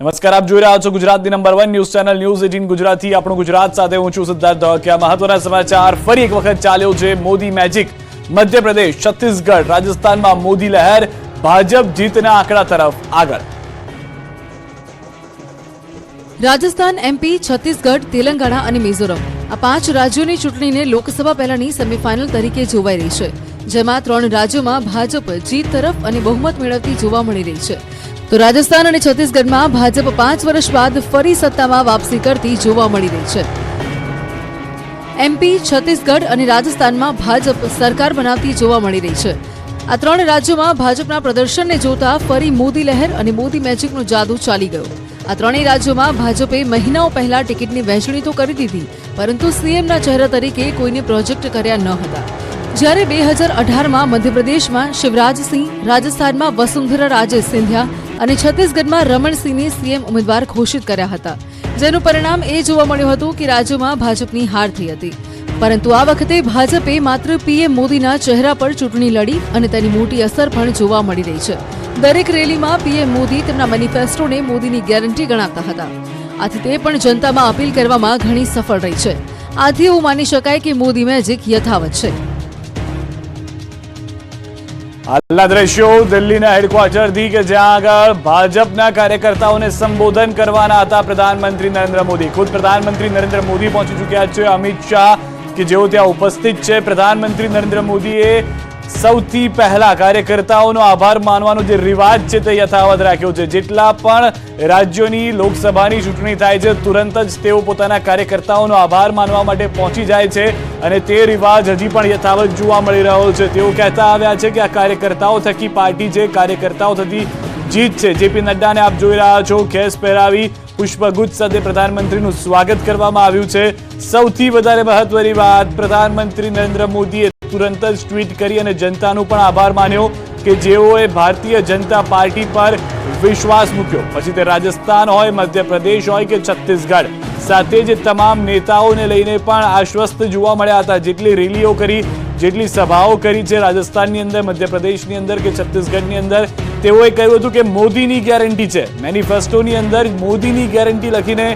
નમસ્કાર, આપ જોઈ રહ્યા છો ગુજરાતની number 1 news channel news 18 Gujarati. આપણું ગુજરાત સાથે હું છું સિદ્ધાર્થ ધોળકિયા। મહત્વના સમાચાર ફરી એક વખત ચાલ્યો છે મોદી મેજિક। મધ્યપ્રદેશ, છત્તીસગઢ, રાજસ્થાનમાં મોદી લહેર, ભાજપ જીતના આંકડા તરફ આગળ। રાજસ્થાન, એમપી, છત્તીસગઢ, તેલંગાણા અને મિઝોરમ આ 5 રાજ્યોની ચૂંટણીને લોકસભા પહેલાની સેમીફાઇનલ તરીકે જોવાઈ રહી છે, જેમાં 3 રાજ્યોમાં ભાજપ જીત તરફ અને બહુમત મેળવતી જોવા મળી રહી છે। તો રાજસ્થાન અને છત્તીસગઢમાં ભાજપ 5 વર્ષ બાદ ફરી સત્તામાં વાપસી કરતી જોવા મળી રહી છે। એમપી, છત્તીસગઢ અને રાજસ્થાનમાં ભાજપ સરકાર બનાવતી જોવા મળી રહી છે। આ 3 રાજ્યોમાં ભાજપના પ્રદર્શનને જોતા ફરી મોદી લહેર અને મોદી મેજિકનો જાદુ ચાલી ગયો। આ 3 રાજ્યોમાં ભાજપે મહિનાઓ પહેલા ટિકિટની વહેંચણી તો કરી દીધી, પરંતુ સીએમના ચહેરા તરીકે કોઈને પ્રોજેક્ટ કર્યા ન હતા। જ્યારે 2018માં મધ્યપ્રદેશમાં શિવરાજસિંહ, રાજસ્થાનમાં વસુંધરા રાજે સિંધિયા અને છત્તીસગઢમાં રમણસિંહને સીએમ ઉમેદવાર ઘોષિત કર્યા હતા, જેનું પરિણામ એ જોવા મળ્યું હતું કે રાજ્યોમાં ભાજપની હાર થઈ હતી। પરંતુ આ વખતે ભાજપે માત્ર પીએમ મોદીના ચહેરા પર ચૂંટણી લડી અને તેની મોટી અસર પણ જોવા મળી રહી છે। દરેક રેલીમાં પીએમ મોદી તેમના મેનિફેસ્ટોને મોદીની ગેરંટી ગણાવતા હતા, આથી તે પણ જનતામાં અપીલ કરવામાં ઘણી સફળ રહી છે। આથી એવું માની શકાય કે મોદી મેજિક યથાવત છે। હાલના દ્રશ્યો દિલ્હીના હેડક્વાર્ટરથી કે જ્યાં આગળ ભાજપના કાર્યકર્તાઓને સંબોધન કરવાના હતા પ્રધાનમંત્રી નરેન્દ્ર મોદી। ખુદ પ્રધાનમંત્રી નરેન્દ્ર મોદી પહોંચી ચૂક્યા છે। અમિત શાહ કે જેઓ ત્યાં ઉપસ્થિત છે। પ્રધાનમંત્રી નરેન્દ્ર મોદીએ સૌથી પહેલા કાર્યકર્તાઓનો આભાર માનવાનો જે રિવાજ છે તે યથાવત રાખ્યો છે। જેટલા પણ રાજ્યોની લોકસભાની ચૂંટણી થાય છે, તુરંત જ તેઓ પોતાના કાર્યકર્તાઓનો આભાર માનવા માટે પહોંચી જાય છે અને તે રિવાજ હજી પણ યથાવત જોવા મળી રહ્યો છે। તેઓ કહેતા આવ્યા છે કે આ કાર્યકર્તાઓ થકી પાર્ટી છે, કાર્યકર્તાઓ થકી જીત છે। જેપી નડ્ડાને આપ જોઈ રહ્યા છો, ખેસ પહેરાવી પુષ્પગુચ્છ સાથે પ્રધાનમંત્રીનું સ્વાગત કરવામાં આવ્યું છે। સૌથી વધારે મહત્વની વાત, પ્રધાનમંત્રી નરેન્દ્ર મોદીએ તુરંત જ ટ્વીટ કરી અને જનતાનો પણ આભાર માન્યો કે જેઓએ ભારતીય જનતા પાર્ટી પર વિશ્વાસ મૂક્યો। પછી તે રાજસ્થાન હોય, મધ્યપ્રદેશ હોય કે છત્તીસગઢ, સાથે જ તમામ નેતાઓને લઈને પણ આશ્વસ્ત જોવા મળ્યા હતા। જેટલી રેલીઓ કરી, જેટલી સભાઓ કરી છે રાજસ્થાનની અંદર, મધ્યપ્રદેશની અંદર કે છત્તીસગઢની અંદર, તેઓએ કહ્યું હતું કે મોદીની ગેરંટી છે। મેનિફેસ્ટોની અંદર મોદીની ગેરંટી લખીને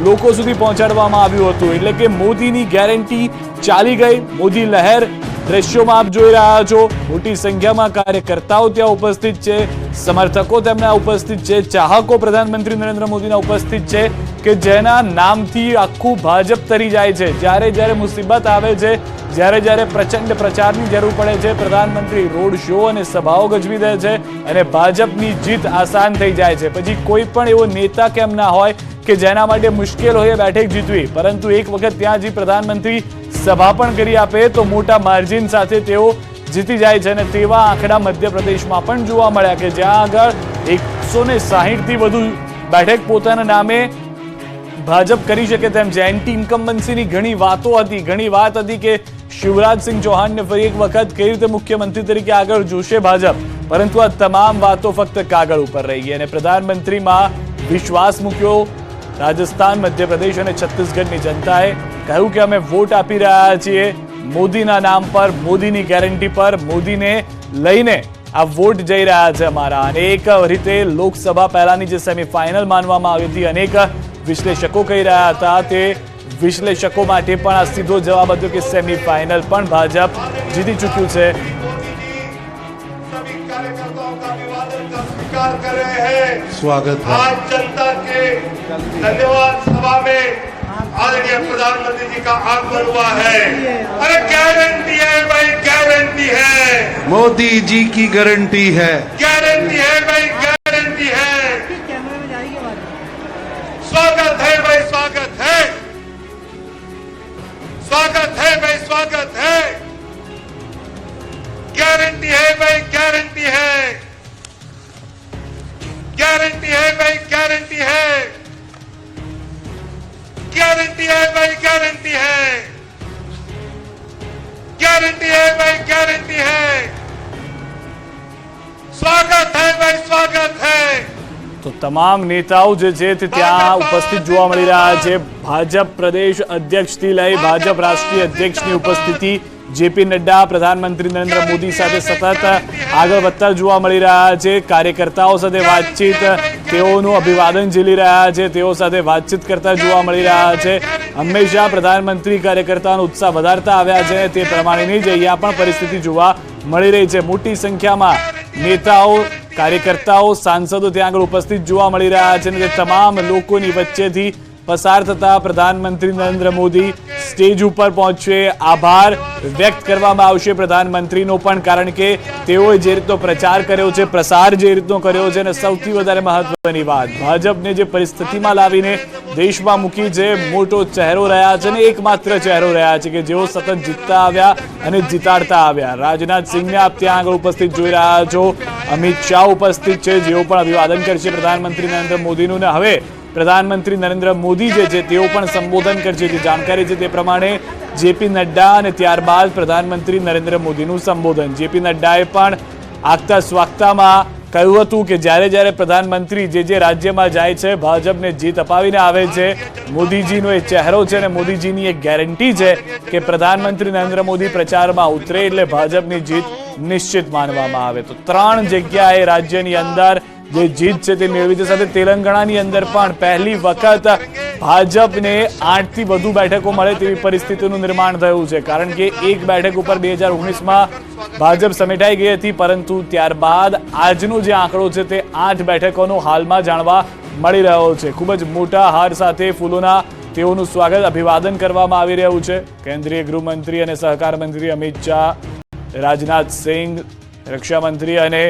લોકો સુધી પહોંચાડવામાં આવ્યું હતું, એટલે કે મોદીની ગેરંટી ચાલી ગઈ। મોદી લહેર દ્રશ્યોમાં આપ જોઈ રહ્યા છો। મોટી સંખ્યામાં કાર્યકર્તાઓ ત્યાં ઉપસ્થિત છે, સમર્થકો તેમના ઉપસ્થિત છે, ચાહકો પ્રધાનમંત્રી નરેન્દ્ર મોદીના ઉપસ્થિત છે કે જેના નામથી આખું ભાજપ તરી જાય છે। જ્યારે જ્યારે મુસીબત આવે છે, જ્યારે પ્રચંડ પ્રચારની જરૂર પડે છે, પ્રધાનમંત્રી રોડ શો અને સભાઓ ગજવી દે છે અને ભાજપની જીત આસાન થઈ જાય છે। પછી કોઈ પણ એવો નેતા કેમ ના હોય કે જેના માટે મુશ્કેલ હોય બેઠક જીતવી, પરંતુ એક વખત ત્યાં જે પ્રધાનમંત્રી સભા પણ કરી આપે તો મોટા માર્જિન સાથે તેઓ જીતી જાય છે। અને તેવા આંકડા મધ્યપ્રદેશમાં પણ જોવા મળ્યા કે જ્યાં આગળ 160થી વધુ બેઠક પોતાના નામે ભાજપ કરી શકે તેમ છે। એન્ટી ઇન્કમ્બન્સીની ઘણી વાતો હતી, ઘણી વાત હતી કે શિવરાજસિંહ ચૌહાણને ફરી એક વખત કઈ રીતે મુખ્યમંત્રી તરીકે આગળ જોશે ભાજપ, પરંતુ આ તમામ વાતો ફક્ત કાગળ ઉપર રહી ગઈ અને પ્રધાનમંત્રીમાં વિશ્વાસ મૂક્યો। રાજસ્થાન, મધ્યપ્રદેશ અને છત્તીસગઢની જનતાએ કહ્યું કે અમે વોટ આપી રહ્યા છીએ મોદીના નામ પર, મોદીની ગેરંટી પર, મોદીને લઈને આ વોટ જઈ રહ્યા છે અમારા। અને એક રીતે લોકસભા પહેલાની જે સેમીફાઇનલ માનવામાં આવી હતી, અનેક વિશ્લેષકો કહી રહ્યા હતા, તે વિશ્લેષકો માટે પણ આ સીધો જવાબ હતો કે સેમીફાઇનલ પણ ભાજપ જીતી ચૂક્યું છે। स्वागत है आज जनता के धन्यवाद सभा में आदरणीय प्रधानमंत्री जी का आगमन हुआ है। अरे गारंटी है भाई, गारंटी है, मोदी जी की गारंटी है, गारंटी है भाई, गारंटी है। स्वागत है भाई, स्वागत है, स्वागत है भाई, स्वागत है। गारंटी है भाई, गारंटी है, गारंटी है भाई, गारंटी है, गारंटी है भाई, गारंटी है, गारंटी है भाई, गारंटी है। स्वागत है भाई, स्वागत તમામ નેતાઓ જે છે તે ત્યાં ઉપસ્થિત જોવા મળી રહ્યા છે. ભાજપ પ્રદેશ અધ્યક્ષથી લઈ ભાજપ રાષ્ટ્રીય અધ્યક્ષની ઉપસ્થિતિ, જેપી નડ્ડા પ્રધાનમંત્રી નરેન્દ્ર મોદી સાથે સતત આગળ વધતા જોવા મળી રહ્યા છે. કાર્યકર્તાઓ સાથે વાતચીત, તેઓનું અભિવાદન ઝીલી રહ્યા છે, તેઓ સાથે વાતચીત કરતા જોવા મળી રહ્યા છે. હંમેશા પ્રધાનમંત્રી કાર્યકર્તાઓનો ઉત્સાહ વધારતા આવ્યા છે, તે પ્રમાણેની જ અહીંયા પણ પરિસ્થિતિ જોવા મળી રહી છે. મોટી સંખ્યામાં નેતાઓ, કાર્યકર્તાઓ, સાંસદો ત્યાં આગળ ઉપસ્થિત જોવા મળી રહ્યા છે અને તે તમામ લોકોની વચ્ચેથી પસાર થતા પ્રધાનમંત્રી નરેન્દ્ર મોદી સ્ટેજ ઉપર પહોંચશે. આભાર વ્યક્ત કરવામાં આવશે પ્રધાનમંત્રીનો પણ, કારણ કે તેઓએ જે રીતનો પ્રચાર કર્યો છે, પ્રસાર જે રીતનો કર્યો છે, અને સૌથી વધારે મહત્વની વાત, ભાજપને જે પરિસ્થિતિમાં લાવીને દેશમાં મૂકી છે, મોટો ચહેરો રહ્યા છે અને એકમાત્ર ચહેરો રહ્યા છે કે જેઓ સતત જીતતા આવ્યા અને જીતાડતા આવ્યા. રાજનાથ સિંહને આપ ત્યાં આગળ ઉપસ્થિત જોઈ રહ્યા છો. અમિત શાહ ઉપસ્થિત છે, જેઓ પણ અભિવાદન કરશે પ્રધાનમંત્રી નરેન્દ્ર મોદીનું. ને હવે પ્રધાનમંત્રી નરેન્દ્ર મોદી જે છે તેઓ પણ સંબોધન કરશે. જે જાણકારી છે તે પ્રમાણે જેપી નડ્ડા અને ત્યારબાદ પ્રધાનમંત્રી નરેન્દ્ર મોદીનું સંબોધન. જેપી નડ્ડાએ પણ આગતા સ્વાગતામાં કહ્યું હતું કે જ્યારે પ્રધાનમંત્રી જે રાજ્યમાં જાય છે, ભાજપને જીત અપાવીને આવે છે, મોદીજીનો એ ચહેરો છે અને મોદીજીની એક ગેરંટી છે કે પ્રધાનમંત્રી નરેન્દ્ર મોદી પ્રચારમાં ઉતરે એટલે ભાજપની જીત નિશ્ચિત માનવામાં આવે. તો 3 જગ્યાએ રાજ્યની અંદર જે જીત છે તે મેળવી છે. સાથે તેલંગાણાની અંદર પણ પહેલી વખત ભાજપને 8 થી વધુ બેઠકો મળે તેવી પરિસ્થિતિનું નિર્માણ થયું છે, કારણ કે એક બેઠક ઉપર 2019માં ભાજપ સમેટાઈ ગઈ હતી, પરંતુ ત્યારબાદ આજનો જે આંકડો છે તે 8 બેઠકોનો હાલમાં જાણવા મળી રહ્યો છે. ખૂબ જ મોટા હાર સાથે ફૂલોના તેઓનું સ્વાગત, અભિવાદન કરવામાં આવી રહ્યું છે. કેન્દ્રીય ગૃહમંત્રી અને સહકાર મંત્રી અમિત શાહ, રાજનાથ સિંહ, રક્ષામંત્રી અને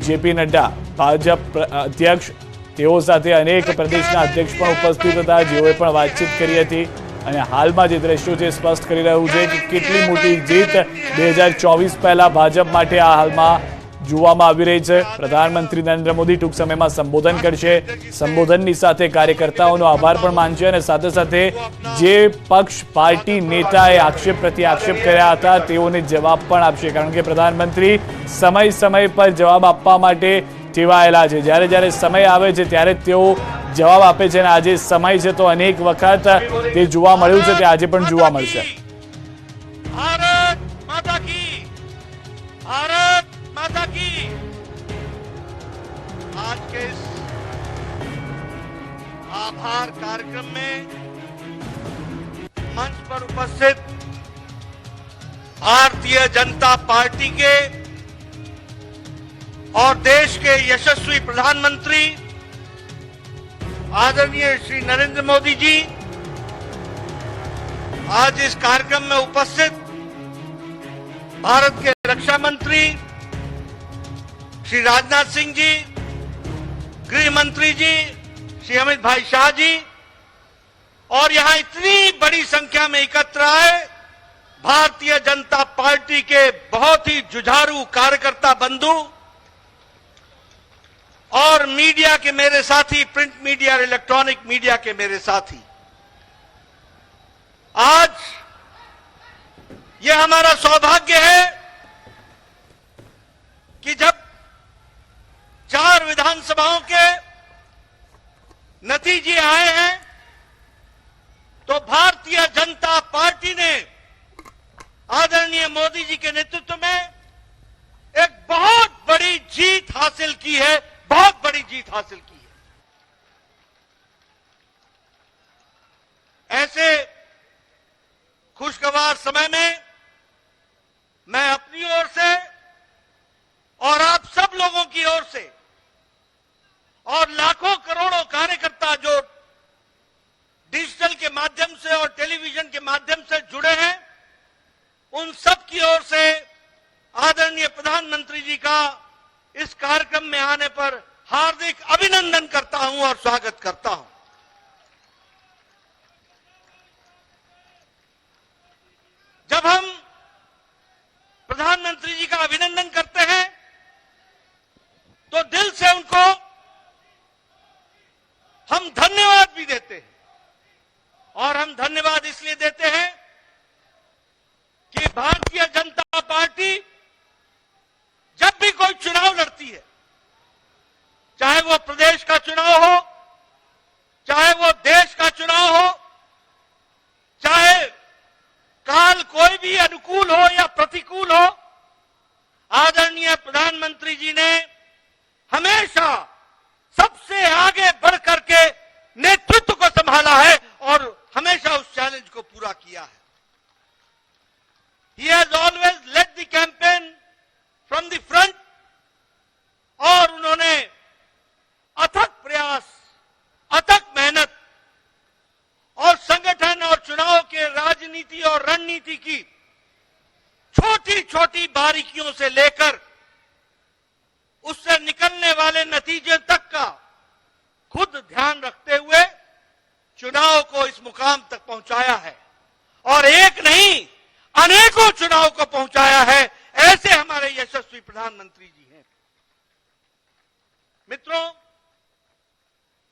જેપી નડ્ડા ભાજપ અધ્યક્ષ, તેઓ સાથે અનેક પ્રદેશના અધ્યક્ષ પણ ઉપસ્થિત હતા, જેઓએ પણ વાતચીત કરી હતી. અને હાલમાં જે દ્રશ્યો છે સ્પષ્ટ કરી રહ્યું છે કે કેટલી મોટી જીત 2024 પહેલા ભાજપ માટે આ હાલમાં જોવામાં આવી રહી છે. પ્રધાનમંત્રી નરેન્દ્ર મોદી ટૂંક સમયમાં સંબોધન કરશે. સંબોધનની સાથે કાર્યકર્તાઓનો આભાર પણ માનશે અને સાથે સાથે જે પક્ષ, પાર્ટી, નેતાએ આક્ષેપ પ્રતિ આક્ષેપ કર્યા હતા તેઓને જવાબ પણ આપશે, કારણ કે પ્રધાનમંત્રી સમય પર જવાબ આપવા માટે ટેવાયેલા છે. જ્યારે સમય આવે છે ત્યારે તેઓ જવાબ આપે છે અને આજે સમય છે તો અનેક વખત તે જોવા મળ્યું છે, તે આજે પણ જોવા મળશે. भारत माता की, भारत माता की। आज के इस आभार कार्यक्रम में मंच पर उपस्थित भारतीय जनता पार्टी के और देश के यशस्वी प्रधानमंत्री आदरणीय श्री नरेंद्र मोदी जी आज इस कार्यक्रम में उपस्थित भारत के रक्षा मंत्री श्री राजनाथ सिंह जी, गृह मंत्री जी श्री अमित भाई शाह जी, और यहां इतनी बड़ी संख्या में एकत्र आए भारतीय जनता पार्टी के बहुत ही जुझारू कार्यकर्ता बंधु और मीडिया के मेरे साथी, प्रिंट मीडिया और इलेक्ट्रॉनिक मीडिया के मेरे साथी, आज यह हमारा सौभाग्य है कि जब 4 विधानसभाओं के नतीजे आए हैं तो भारतीय जनता पार्टी ने आदरणीय मोदी जी के नेतृत्व में एक बहुत बड़ी जीत हासिल की है, बहुत बड़ी जीत हासिल की है। ऐसे खुशगवार समय में मैं अपनी ओर से और आप सब लोगों की ओर से और लाखों करोड़ों कार्यकर्ता जो डिजिटल के माध्यम से और टेलीविजन के माध्यम से जुड़े हैं, उन सब की ओर से आदरणीय प्रधानमंत्री जी का इस कार्यक्रम में आने पर हार्दिक अभिनंदन करता हूं और स्वागत करता हूं। जब हम प्रधानमंत्री जी का अभिनंदन करते हैं तो दिल से उनको हम धन्यवाद भी देते हैं, और हम धन्यवाद इसलिए देते हैं कि भारतीय जनता पार्टी जब भी कोई चुनाव लड़ती है, चाहे वो प्रदेश का चुनाव हो, रणनीति की छोटी छोटी बारीकियों से लेकर उससे निकलने वाले नतीजे तक का खुद ध्यान रखते हुए चुनाव को इस मुकाम तक पहुंचाया है और एक नहीं अनेकों चुनाव को पहुंचाया है। ऐसे हमारे यशस्वी प्रधानमंत्री जी हैं। मित्रों,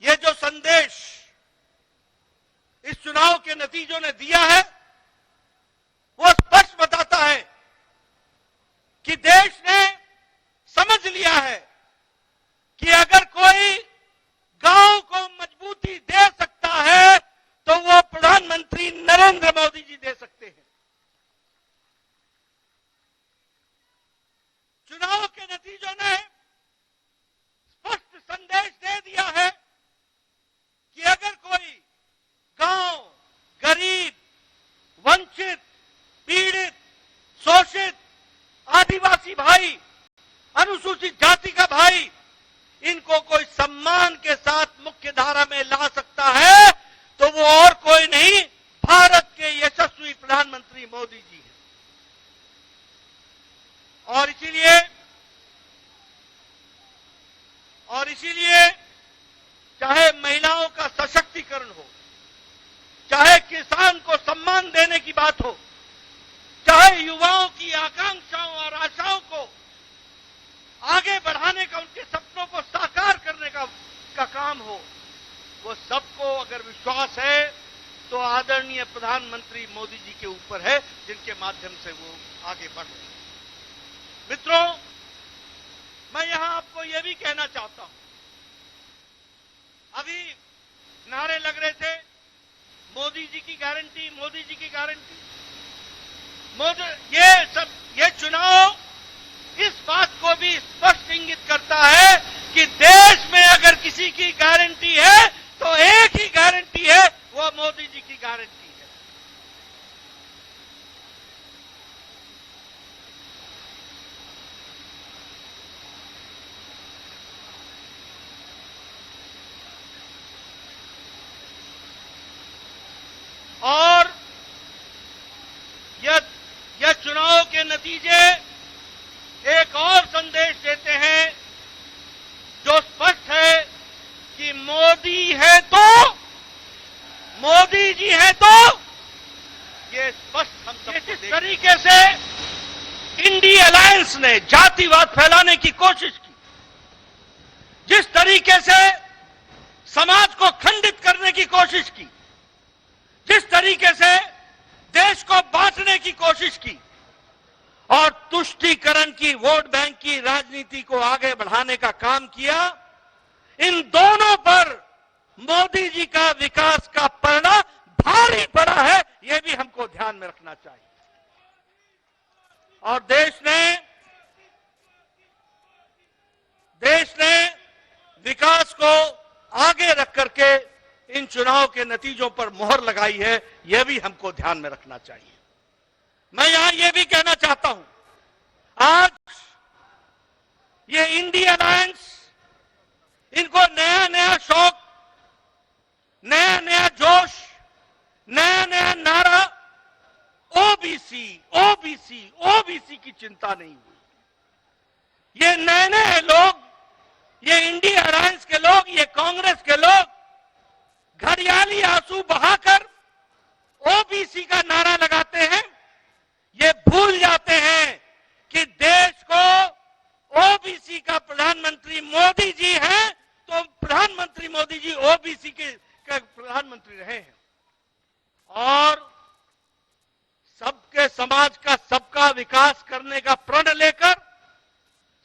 ये जो संदेश इस चुनाव के नतीजों ने दिया है वो स्पष्ट बताता है कि देश ने समझ लिया है कि अगर कोई गांव को मजबूती दे सकता है तो वो प्रधानमंत्री नरेंद्र मोदी जी दे सकते हैं। चुनाव के नतीजों ने स्पष्ट संदेश दे दिया है कि अगर कोई गांव, गरीब, वंचित, पीड़ित, शोषित, आदिवासी भाई, अनुसूचित जाति का भाई, इनको कोई सम्मान के साथ मुख्य धारा में ला सकता है तो वो और कोई नहीं, भारत के यशस्वी प्रधानमंत्री मोदी जी हैं। और इसीलिए चाहे महिलाओं का सशक्तिकरण हो, चाहे किसान को सम्मान देने की बात हो, चाहे युवाओं की आकांक्षाओं और आशाओं को आगे बढ़ाने का, उनके सपनों को साकार करने का काम हो, वो सबको अगर विश्वास है तो आदरणीय प्रधानमंत्री मोदी जी के ऊपर है, जिनके माध्यम से वो आगे बढ़ रहे हैं। मित्रों, मैं यहां आपको यह भी कहना चाहता हूं, अभी नारे लग रहे थे मोदी जी की गारंटी, मोदी जी की गारंटी। ये चुनाव इस बात को भी स्पष्ट इंगित करता है कि देश में अगर किसी की गारंटी है तो एक ही गारंटी है, वो मोदी जी की गारंटी है। और यह चुनाव के नतीजे एक और संदेश देते हैं जो स्पष्ट है कि मोदी है तो, मोदी जी है तो, ये स्पष्ट हम सब जिस तरीके से इंडिया अलायंस ने जातिवाद फैलाने की कोशिश की, जिस तरीके से समाज को खंडित करने की कोशिश की, जिस तरीके से देश को बांटने की कोशिश की और तुष्टीकरण की, वोट बैंक की राजनीति को आगे बढ़ाने का काम किया, इन दोनों पर मोदी जी का विकास का परिणाम भारी पड़ा है। यह भी हमको ध्यान में रखना चाहिए। और देश ने विकास को आगे रख करके इन चुनाव के नतीजों पर मोहर लगाई है, यह भी हमको ध्यान में रखना चाहिए। मैं यहां यह भी कहना चाहता हूं, आज ये इंडिया अलायंस, इनको नया नया शौक, नया नया जोश, नया नया नारा, ओबीसी ओबीसी ओबीसी की चिंता नहीं हुई। ये नए नए लोग, ये इंडिया अलायंस के लोग, ये कांग्रेस के लोग घड़ियाली आंसू बहाकर ओबीसी का नारा लगाते हैं। ये भूल जाते हैं कि देश को ओबीसी का प्रधानमंत्री मोदी जी हैं, तो प्रधानमंत्री मोदी जी ओबीसी के प्रधानमंत्री रहे हैं। और सबके समाज का सबका विकास करने का प्रण लेकर,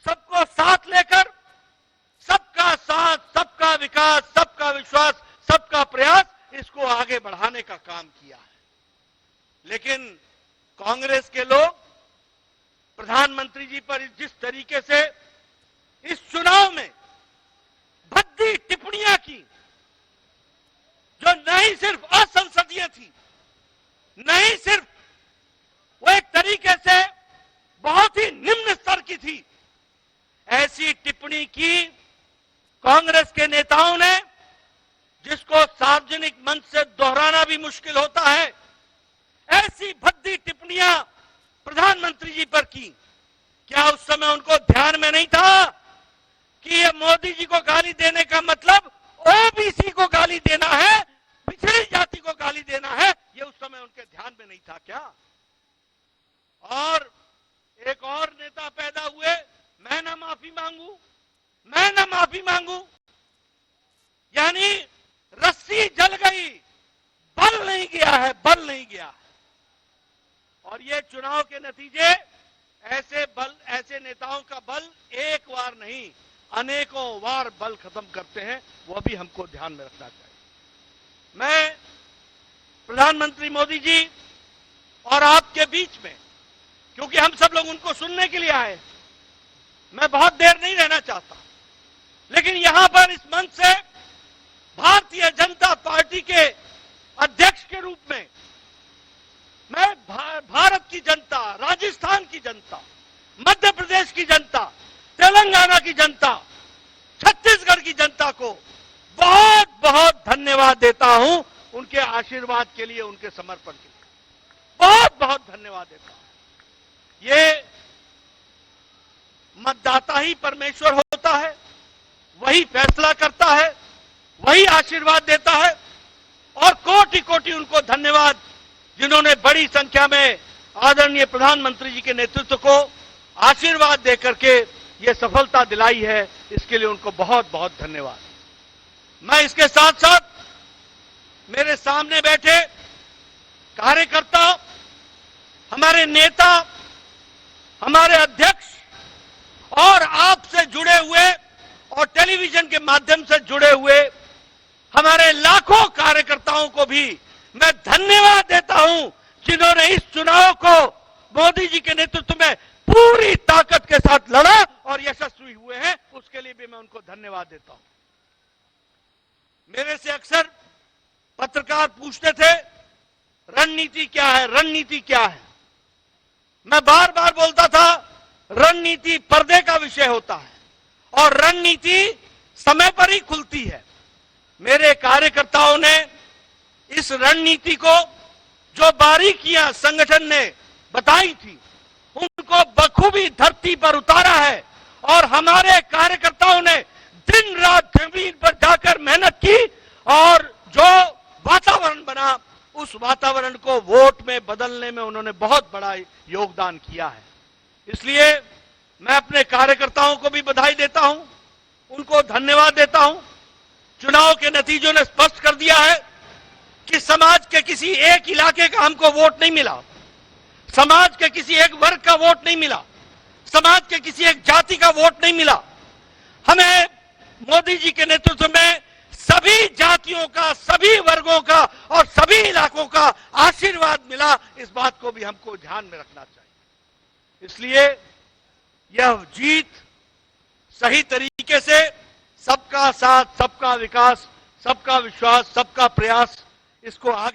सबको साथ लेकर, सबका साथ, सबका विकास, सबका विश्वास, सबका प्रयास, इसको आगे बढ़ाने का काम किया है। लेकिन कांग्रेस के लोग प्रधानमंत्री जी पर जिस तरीके से इस चुनाव में भद्दी टिप्पणियां की, जो नहीं सिर्फ असंसदीय थी, नहीं सिर्फ वो एक तरीके से बहुत ही निम्न स्तर की थी, ऐसी टिप्पणी की कांग्रेस के नेताओं ने, जिसको सार्वजनिक मंच से दोहराना भी मुश्किल होता है, ऐसी भद्दी प्रधानमंत्री जी पर की, क्या उस समय उनको ध्यान में नहीं था कि ये मोदी जी को गाली देने का मतलब ओबीसी को गाली देना है, पिछड़ी जाति को गाली देना है? ये उस समय उनके ध्यान में नहीं था क्या? और एक और नेता पैदा हुए, मैं ना माफी मांगू, मैं ना माफी मांगू, यानी रस्सी जल गई, बल नहीं गया है, बल नहीं गया है। और ये चुनाव के नतीजे ऐसे नेताओं का बल एक बार नहीं, अनेकों बार बल खत्म करते हैं, वो भी हमको ध्यान में रखना चाहिए। मैं प्रधानमंत्री मोदी जी और आपके बीच में, क्योंकि हम सब लोग उनको सुनने के लिए आए, मैं बहुत देर नहीं रहना चाहता, लेकिन यहां पर इस मंच से भारतीय जनता पार्टी के अध्यक्ष के रूप में मैं भारत की जनता, राजस्थान की जनता, मध्य प्रदेश की जनता, तेलंगाना की जनता, छत्तीसगढ़ की जनता को बहुत बहुत धन्यवाद देता हूं, उनके आशीर्वाद के लिए, उनके समर्पण के लिए बहुत बहुत धन्यवाद देता हूं। ये मतदाता ही परमेश्वर होता है, वही फैसला करता है, वही आशीर्वाद देता है, और कोटि कोटि उनको धन्यवाद जिन्होंने बड़ी संख्या में आदरणीय प्रधानमंत्री जी के नेतृत्व को आशीर्वाद देकर के ये सफलता दिलाई है, इसके लिए उनको बहुत बहुत धन्यवाद। मैं इसके साथ साथ मेरे सामने बैठे कार्यकर्ता, हमारे नेता, हमारे अध्यक्ष और आपसे जुड़े हुए और टेलीविजन के माध्यम से जुड़े हुए हमारे लाखों कार्यकर्ताओं को भी मैं धन्यवाद देता हूं, जिन्होंने इस चुनाव को मोदी जी के नेतृत्व में पूरी ताकत के साथ लड़ा और यशस्वी हुए हैं। उसके लिए भी मैं उनको धन्यवाद देता हूं। मेरे से अक्सर पत्रकार पूछते थे, रणनीति क्या है, रणनीति क्या है? मैं बार बार बोलता था, रणनीति पर्दे का विषय होता है और रणनीति समय पर ही खुलती है। मेरे कार्यकर्ताओं ने इस रणनीति को, जो बारीकियां संगठन ने बताई थी, उनको बखूबी धरती पर उतारा है और हमारे कार्यकर्ताओं ने दिन रात जमीन पर जाकर मेहनत की और जो वातावरण बना, उस वातावरण को वोट में बदलने में उन्होंने बहुत बड़ा योगदान किया है। इसलिए मैं अपने कार्यकर्ताओं को भी बधाई देता हूं, उनको धन्यवाद देता हूं। चुनाव के नतीजों ने स्पष्ट कर दिया है कि समाज के किसी एक इलाके का हमको वोट नहीं मिला, समाज के किसी एक वर्ग का वोट नहीं मिला, समाज के किसी एक जाति का वोट नहीं मिला। हमें मोदी जी के नेतृत्व में सभी जातियों का, सभी वर्गों का और सभी इलाकों का आशीर्वाद मिला। इस बात को भी हमको ध्यान में रखना चाहिए। इसलिए यह जीत सही तरीके से सबका साथ, सबका विकास, सबका विश्वास, सबका प्रयास, इसको आगे